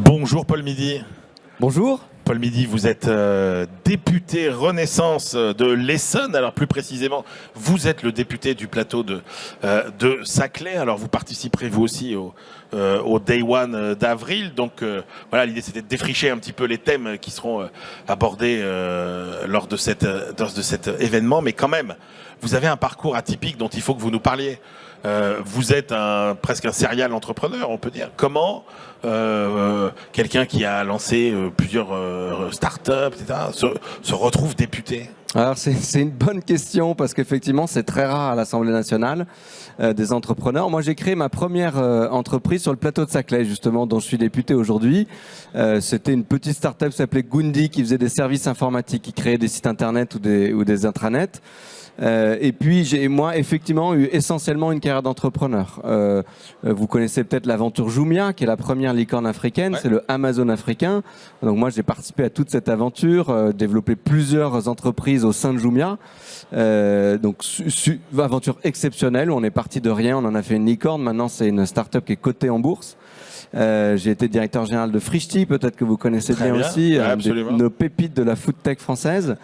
Bonjour Paul Midi. Bonjour. Paul Midi, vous êtes député Renaissance de l'Essonne. Alors plus précisément, vous êtes le député du plateau de Saclay. Alors vous participerez vous aussi au Day One d'avril. Donc voilà, l'idée c'était de défricher un petit peu les thèmes qui seront abordés lors de cet événement. Mais quand même, vous avez un parcours atypique dont il faut que vous nous parliez. Vous êtes presque un serial entrepreneur, on peut dire. Comment quelqu'un qui a lancé plusieurs startups, etc., se retrouve député? Alors c'est une bonne question parce qu'effectivement c'est très rare à l'Assemblée nationale des entrepreneurs. Moi j'ai créé ma première entreprise sur le plateau de Saclay justement dont je suis député aujourd'hui. C'était une petite start-up qui s'appelait Gundi qui faisait des services informatiques, qui créait des sites internet ou des intranets. Et puis j'ai moi effectivement eu essentiellement une carrière d'entrepreneur. Vous connaissez peut-être l'aventure Jumia qui est la première licorne africaine, ouais. C'est le Amazon africain. Donc moi j'ai participé à toute cette aventure, développé plusieurs entreprises au sein de Jumia. Donc aventure exceptionnelle où on est parti de rien, on en a fait une licorne. Maintenant c'est une start-up qui est cotée en bourse. J'ai été directeur général de Frishti, peut-être que vous connaissez bien aussi, ouais, nos pépites de la food tech française.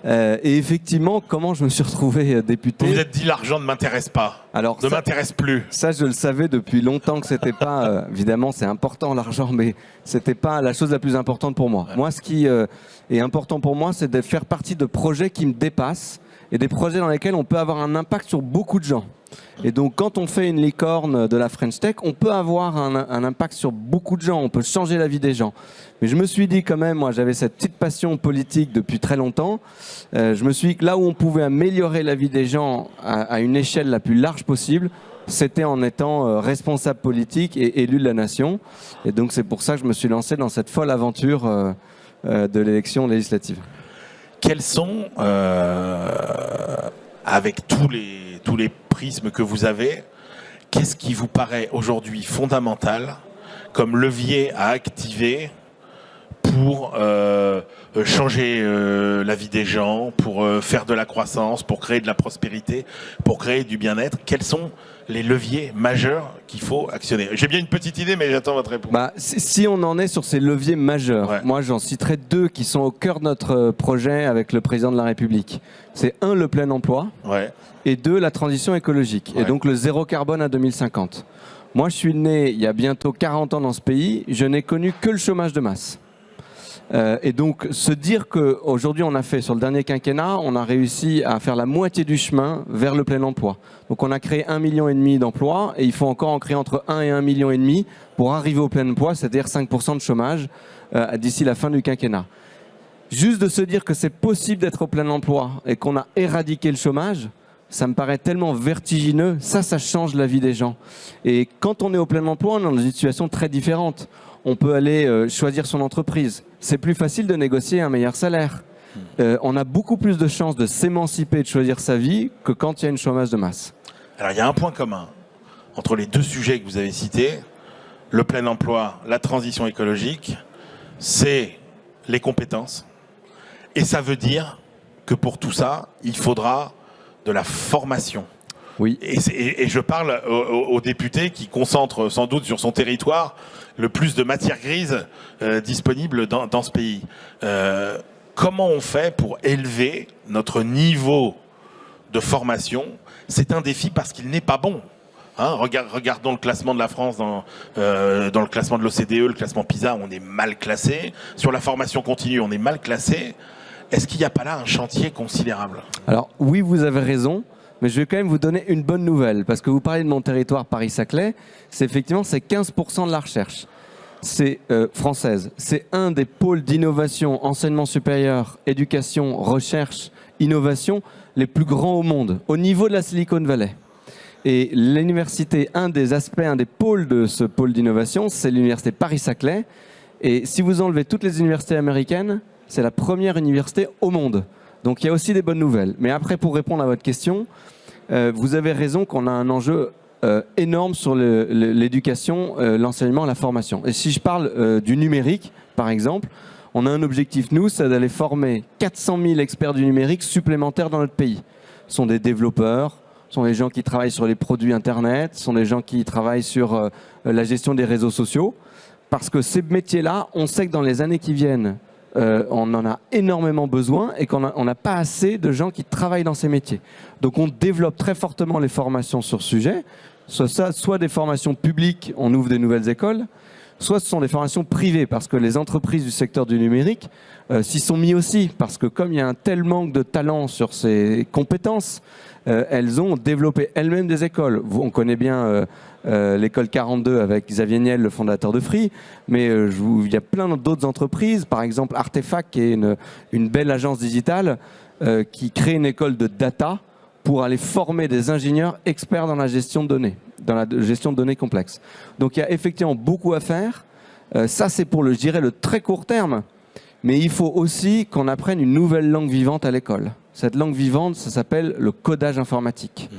Et effectivement, comment je me suis retrouvé député. Vous vous êtes dit l'argent ne m'intéresse pas, ne m'intéresse plus. Ça, je le savais depuis longtemps que c'était pas. Évidemment, c'est important l'argent, mais c'était pas la chose la plus importante pour moi. Ouais. Moi, ce qui est important pour moi, c'est de faire partie de projets qui me dépassent et des projets dans lesquels on peut avoir un impact sur beaucoup de gens. Et donc, quand on fait une licorne de la French Tech, on peut avoir un impact sur beaucoup de gens, on peut changer la vie des gens. Mais je me suis dit quand même, moi j'avais cette petite passion politique depuis très longtemps, je me suis dit que là où on pouvait améliorer la vie des gens à une échelle la plus large possible, c'était en étant responsable politique et élu de la nation. Et donc c'est pour ça que je me suis lancé dans cette folle aventure de l'élection législative. Quels sont, avec tous les prismes que vous avez, qu'est-ce qui vous paraît aujourd'hui fondamental comme levier à activer pour changer la vie des gens, pour faire de la croissance, pour créer de la prospérité, pour créer du bien-être? Quels sont les leviers majeurs qu'il faut actionner? J'ai bien une petite idée, mais j'attends votre réponse. Si on en est sur ces leviers majeurs, ouais. Moi j'en citerai deux qui sont au cœur de notre projet avec le président de la République. C'est un, le plein emploi, ouais. Et deux, la transition écologique, ouais. Et donc le zéro carbone à 2050. Moi je suis né il y a bientôt 40 ans dans ce pays, je n'ai connu que le chômage de masse. Et donc se dire qu'aujourd'hui on a fait sur le dernier quinquennat, on a réussi à faire la moitié du chemin vers le plein emploi. Donc on a créé 1,5 million d'emplois et il faut encore en créer entre 1 et 1,5 million pour arriver au plein emploi, c'est-à-dire 5% de chômage d'ici la fin du quinquennat. Juste de se dire que c'est possible d'être au plein emploi et qu'on a éradiqué le chômage, ça me paraît tellement vertigineux, ça change la vie des gens. Et quand on est au plein emploi, on est dans une situation très différente. On peut aller choisir son entreprise. C'est plus facile de négocier un meilleur salaire. On a beaucoup plus de chances de s'émanciper et de choisir sa vie que quand il y a une chômage de masse. Alors il y a un point commun entre les deux sujets que vous avez cités, le plein emploi, la transition écologique, c'est les compétences. Et ça veut dire que pour tout ça, il faudra de la formation. Oui. Et je parle aux députés qui concentrent sans doute sur son territoire le plus de matières grises disponibles dans ce pays. Comment on fait pour élever notre niveau de formation? C'est un défi parce qu'il n'est pas bon. Hein, regardons le classement de la France dans le classement de l'OCDE, le classement PISA, on est mal classé. Sur la formation continue, on est mal classé. Est-ce qu'il n'y a pas là un chantier considérable? Alors oui, vous avez raison. Mais je vais quand même vous donner une bonne nouvelle, parce que vous parlez de mon territoire Paris-Saclay, c'est 15% de la recherche. C'est française. C'est un des pôles d'innovation, enseignement supérieur, éducation, recherche, innovation, les plus grands au monde, au niveau de la Silicon Valley. Et l'université, un des pôles de ce pôle d'innovation, c'est l'université Paris-Saclay. Et si vous enlevez toutes les universités américaines, c'est la première université au monde. Donc il y a aussi des bonnes nouvelles. Mais après, pour répondre à votre question, vous avez raison qu'on a un enjeu énorme sur l'éducation, l'enseignement, la formation. Et si je parle du numérique, par exemple, on a un objectif, nous, c'est d'aller former 400 000 experts du numérique supplémentaires dans notre pays. Ce sont des développeurs, ce sont des gens qui travaillent sur les produits Internet, ce sont des gens qui travaillent sur la gestion des réseaux sociaux. parce que ces métiers-là, on sait que dans les années qui viennent, on en a énormément besoin et qu'on n'a pas assez de gens qui travaillent dans ces métiers. Donc on développe très fortement les formations sur ce sujet, soit des formations publiques, on ouvre des nouvelles écoles, soit ce sont des formations privées, parce que les entreprises du secteur du numérique s'y sont mis aussi, parce que comme il y a un tel manque de talent sur ces compétences, elles ont développé elles-mêmes des écoles. On connaît bien l'école 42 avec Xavier Niel, le fondateur de Free, mais il y a plein d'autres entreprises, par exemple Artefact, qui est une belle agence digitale, qui crée une école de data pour aller former des ingénieurs experts dans la gestion de données, dans la gestion de données complexes. Donc il y a effectivement beaucoup à faire. Ça, c'est pour je dirais, le très court terme. Mais il faut aussi qu'on apprenne une nouvelle langue vivante à l'école. Cette langue vivante, ça s'appelle le codage informatique.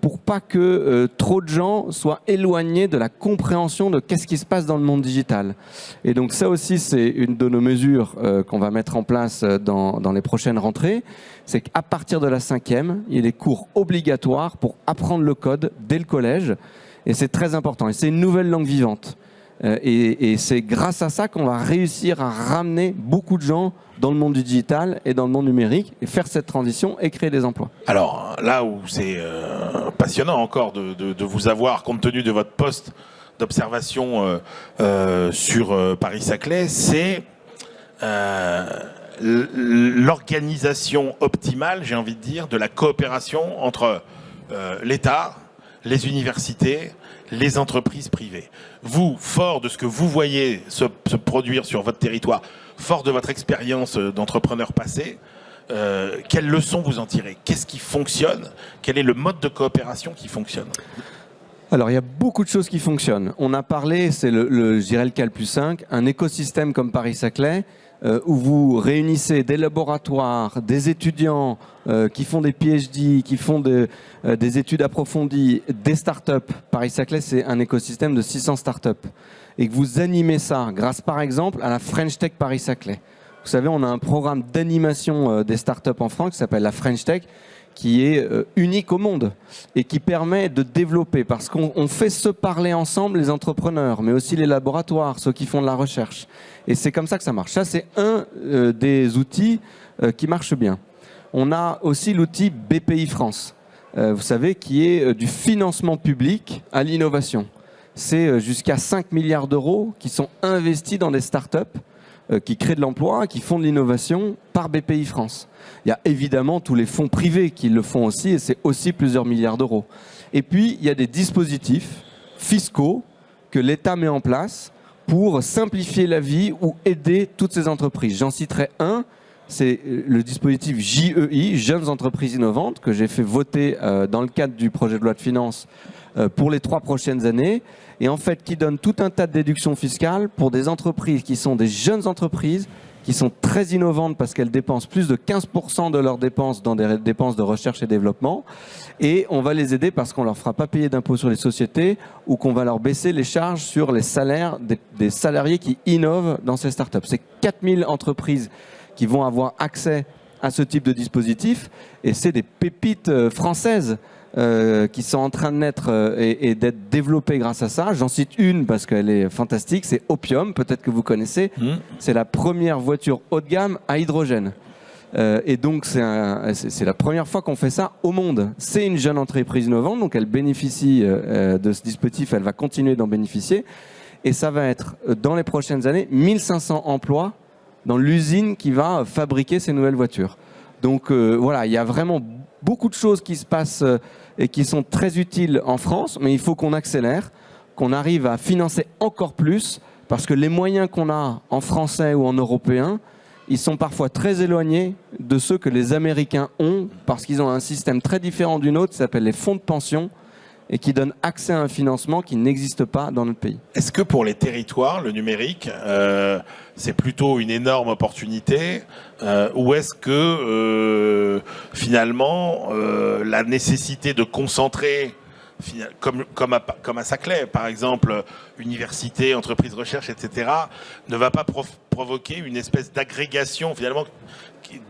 Pour pas que trop de gens soient éloignés de la compréhension de qu'est-ce qui se passe dans le monde digital. Et donc ça aussi, c'est une de nos mesures qu'on va mettre en place dans les prochaines rentrées. C'est qu'à partir de la 5e, il y a des cours obligatoires pour apprendre le code dès le collège. Et c'est très important. Et c'est une nouvelle langue vivante. Et c'est grâce à ça qu'on va réussir à ramener beaucoup de gens dans le monde du digital et dans le monde numérique et faire cette transition et créer des emplois. Alors là où c'est passionnant encore de vous avoir, compte tenu de votre poste d'observation sur Paris-Saclay, c'est l'organisation optimale, j'ai envie de dire, de la coopération entre l'État, les universités, les entreprises privées. Vous, fort de ce que vous voyez se produire sur votre territoire, fort de votre expérience d'entrepreneur passé, quelles leçons vous en tirez? Qu'est-ce qui fonctionne? Quel est le mode de coopération qui fonctionne? Alors, il y a beaucoup de choses qui fonctionnent. On a parlé, c'est je dirais le cas le plus simple, un écosystème comme Paris-Saclay, où vous réunissez des laboratoires, des étudiants qui font des PhD, qui font des études approfondies, des startups. Paris-Saclay, c'est un écosystème de 600 startups. Et que vous animez ça grâce, par exemple, à la French Tech Paris-Saclay. Vous savez, on a un programme d'animation des startups en France qui s'appelle la French Tech, qui est unique au monde et qui permet de développer, parce qu'on fait se parler ensemble les entrepreneurs, mais aussi les laboratoires, ceux qui font de la recherche. Et c'est comme ça que ça marche. Ça, c'est un des outils qui marche bien. On a aussi l'outil BPI France, vous savez, qui est du financement public à l'innovation. C'est jusqu'à 5 milliards d'euros qui sont investis dans des startups qui créent de l'emploi, qui font de l'innovation par BPI France. Il y a évidemment tous les fonds privés qui le font aussi, et c'est aussi plusieurs milliards d'euros. Et puis, il y a des dispositifs fiscaux que l'État met en place pour simplifier la vie ou aider toutes ces entreprises. J'en citerai un, c'est le dispositif JEI, Jeunes Entreprises Innovantes, que j'ai fait voter dans le cadre du projet de loi de finances pour les 3 prochaines années, et en fait qui donne tout un tas de déductions fiscales pour des entreprises qui sont des jeunes entreprises, qui sont très innovantes parce qu'elles dépensent plus de 15% de leurs dépenses dans des dépenses de recherche et développement. Et on va les aider parce qu'on leur fera pas payer d'impôts sur les sociétés ou qu'on va leur baisser les charges sur les salaires des salariés qui innovent dans ces startups. C'est 4000 entreprises qui vont avoir accès à ce type de dispositif et c'est des pépites françaises qui sont en train de naître et d'être développées grâce à ça. J'en cite une parce qu'elle est fantastique, c'est Opium, peut-être que vous connaissez. C'est la première voiture haut de gamme à hydrogène. Et donc c'est la première fois qu'on fait ça au monde. C'est une jeune entreprise innovante, donc elle bénéficie de ce dispositif, elle va continuer d'en bénéficier. Et ça va être, dans les prochaines années, 1500 emplois dans l'usine qui va fabriquer ces nouvelles voitures. Donc voilà, il y a vraiment beaucoup de choses qui se passent et qui sont très utiles en France, mais il faut qu'on accélère, qu'on arrive à financer encore plus, parce que les moyens qu'on a en français ou en européen, ils sont parfois très éloignés de ceux que les Américains ont, parce qu'ils ont un système très différent du nôtre qui s'appelle les fonds de pension, et qui donne accès à un financement qui n'existe pas dans notre pays. Est-ce que pour les territoires, le numérique, c'est plutôt une énorme opportunité ou est-ce que finalement la nécessité de concentrer, comme à Saclay par exemple, université, entreprise, recherche, etc., ne va pas provoquer une espèce d'agrégation finalement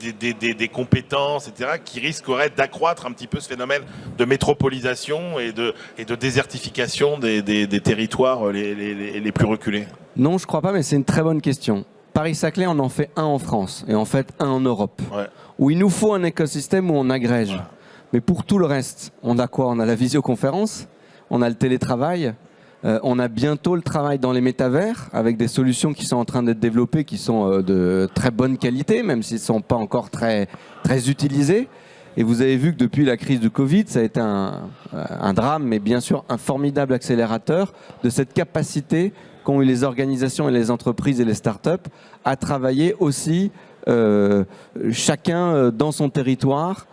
des compétences, etc., qui risquerait d'accroître un petit peu ce phénomène de métropolisation et de désertification des territoires les plus reculés? Non, je crois pas, mais c'est une très bonne question. Paris-Saclay, on en fait un en France et en fait un en Europe. Ouais. Où il nous faut un écosystème où on agrège. Ouais. Mais pour tout le reste, on a quoi? On a la visioconférence, on a le télétravail, on a bientôt le travail dans les métavers avec des solutions qui sont en train d'être développées, qui sont de très bonne qualité, même s'ils ne sont pas encore très utilisés. Et vous avez vu que depuis la crise du Covid, ça a été un drame, mais bien sûr un formidable accélérateur de cette capacité qu'ont eu les organisations et les entreprises et les startups à travailler aussi chacun dans son territoire,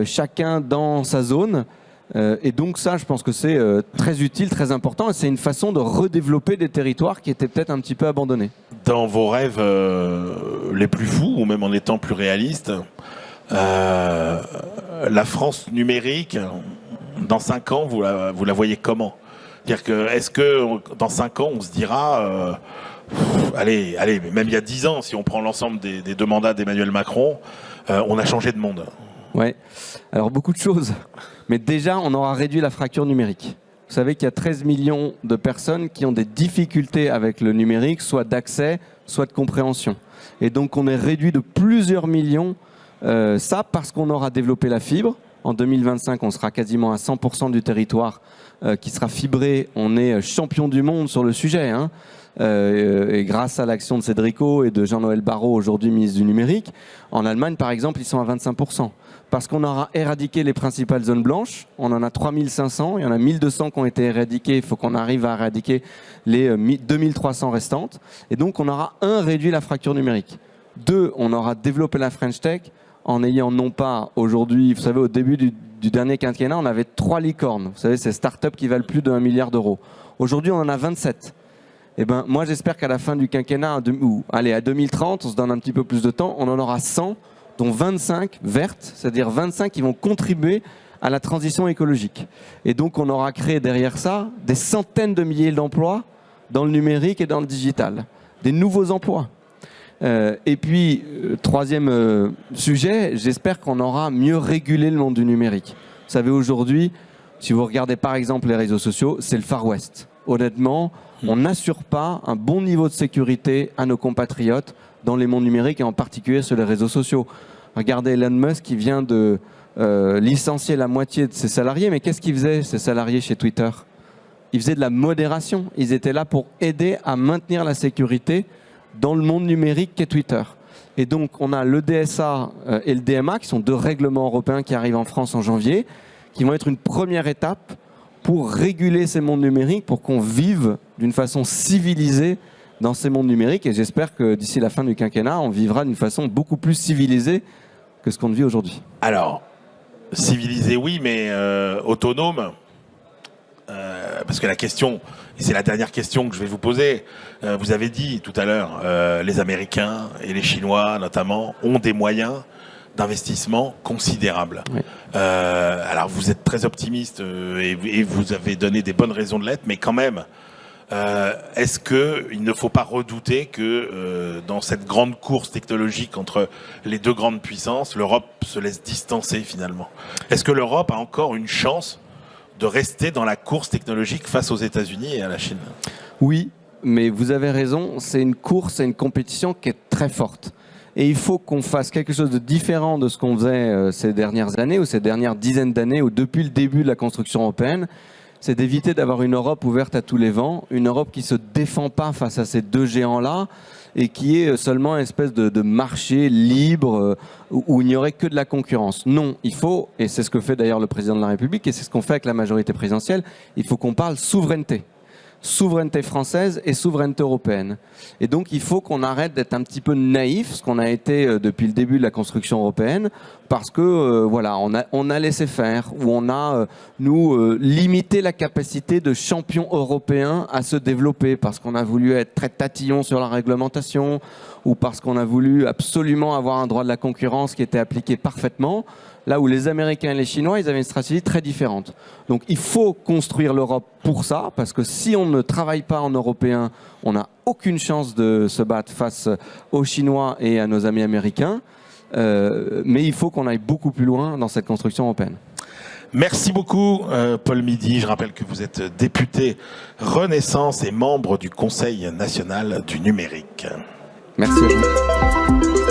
chacun dans sa zone. Et donc ça, je pense que c'est très utile, très important. Et c'est une façon de redévelopper des territoires qui étaient peut-être un petit peu abandonnés. Dans vos rêves les plus fous, ou même en étant plus réaliste, la France numérique, dans 5 ans, vous la voyez comment? Est-ce que dans 5 ans, on se dira, allez, même il y a 10 ans, si on prend l'ensemble des 2 mandats d'Emmanuel Macron, on a changé de monde? Ouais, alors beaucoup de choses. Mais déjà, on aura réduit la fracture numérique. Vous savez qu'il y a 13 millions de personnes qui ont des difficultés avec le numérique, soit d'accès, soit de compréhension. Et donc, on est réduit de plusieurs millions, ça parce qu'on aura développé la fibre. En 2025, on sera quasiment à 100% du territoire qui sera fibré. On est champion du monde sur le sujet, hein. Et grâce à l'action de Cédrico et de Jean-Noël Barrot, aujourd'hui ministre du numérique, en Allemagne par exemple, ils sont à 25%. Parce qu'on aura éradiqué les principales zones blanches, on en a 3500, il y en a 1200 qui ont été éradiquées, il faut qu'on arrive à éradiquer les 2300 restantes. Et donc on aura réduit la fracture numérique. 2, on aura développé la French Tech en ayant non pas aujourd'hui, vous savez au début du dernier quinquennat, on avait 3 licornes, vous savez ces startups qui valent plus de 1 milliard d'euros. Aujourd'hui on en a 27. Eh ben, moi, j'espère qu'à la fin du quinquennat, à 2030, on se donne un petit peu plus de temps, on en aura 100, dont 25 vertes, c'est-à-dire 25 qui vont contribuer à la transition écologique. Et donc, on aura créé derrière ça des centaines de milliers d'emplois dans le numérique et dans le digital. Des nouveaux emplois. Et puis, troisième sujet, j'espère qu'on aura mieux régulé le monde du numérique. Vous savez, aujourd'hui, si vous regardez par exemple les réseaux sociaux, c'est le Far West. Honnêtement, on n'assure pas un bon niveau de sécurité à nos compatriotes dans les mondes numériques et en particulier sur les réseaux sociaux. Regardez Elon Musk qui vient de licencier la moitié de ses salariés, mais qu'est-ce qu'ils faisaient ces salariés chez Twitter? Ils faisaient de la modération, ils étaient là pour aider à maintenir la sécurité dans le monde numérique qu'est Twitter. Et donc on a le DSA et le DMA qui sont 2 règlements européens qui arrivent en France en janvier, qui vont être une première étape pour réguler ces mondes numériques, pour qu'on vive d'une façon civilisée dans ces mondes numériques. Et j'espère que d'ici la fin du quinquennat, on vivra d'une façon beaucoup plus civilisée que ce qu'on vit aujourd'hui. Alors, civilisé oui, mais autonome, parce que la question, et c'est la dernière question que je vais vous poser, vous avez dit tout à l'heure, les Américains et les Chinois notamment ont des moyens d'investissement considérable. Oui. Alors vous êtes très optimiste et vous avez donné des bonnes raisons de l'être, mais quand même, est-ce qu'il ne faut pas redouter que dans cette grande course technologique entre les 2 grandes puissances, l'Europe se laisse distancer finalement? Est-ce que l'Europe a encore une chance de rester dans la course technologique face aux États-Unis et à la Chine? Oui, mais vous avez raison, c'est une course et une compétition qui est très forte. Et il faut qu'on fasse quelque chose de différent de ce qu'on faisait ces dernières années ou ces dernières dizaines d'années ou depuis le début de la construction européenne. C'est d'éviter d'avoir une Europe ouverte à tous les vents, une Europe qui ne se défend pas face à ces 2 géants-là et qui est seulement une espèce de marché libre où il n'y aurait que de la concurrence. Non, il faut, et c'est ce que fait d'ailleurs le président de la République et c'est ce qu'on fait avec la majorité présidentielle, il faut qu'on parle souveraineté. Souveraineté française et souveraineté européenne. Et donc il faut qu'on arrête d'être un petit peu naïf, ce qu'on a été depuis le début de la construction européenne, parce que voilà, on a laissé faire, ou on a limité la capacité de champions européens à se développer, parce qu'on a voulu être très tatillon sur la réglementation, ou parce qu'on a voulu absolument avoir un droit de la concurrence qui était appliqué parfaitement. Là où les Américains et les Chinois, ils avaient une stratégie très différente. Donc il faut construire l'Europe pour ça, parce que si on ne travaille pas en européen, on n'a aucune chance de se battre face aux Chinois et à nos amis américains. Mais il faut qu'on aille beaucoup plus loin dans cette construction européenne. Merci beaucoup, Paul Midi. Je rappelle que vous êtes député Renaissance et membre du Conseil national du numérique. Merci à vous.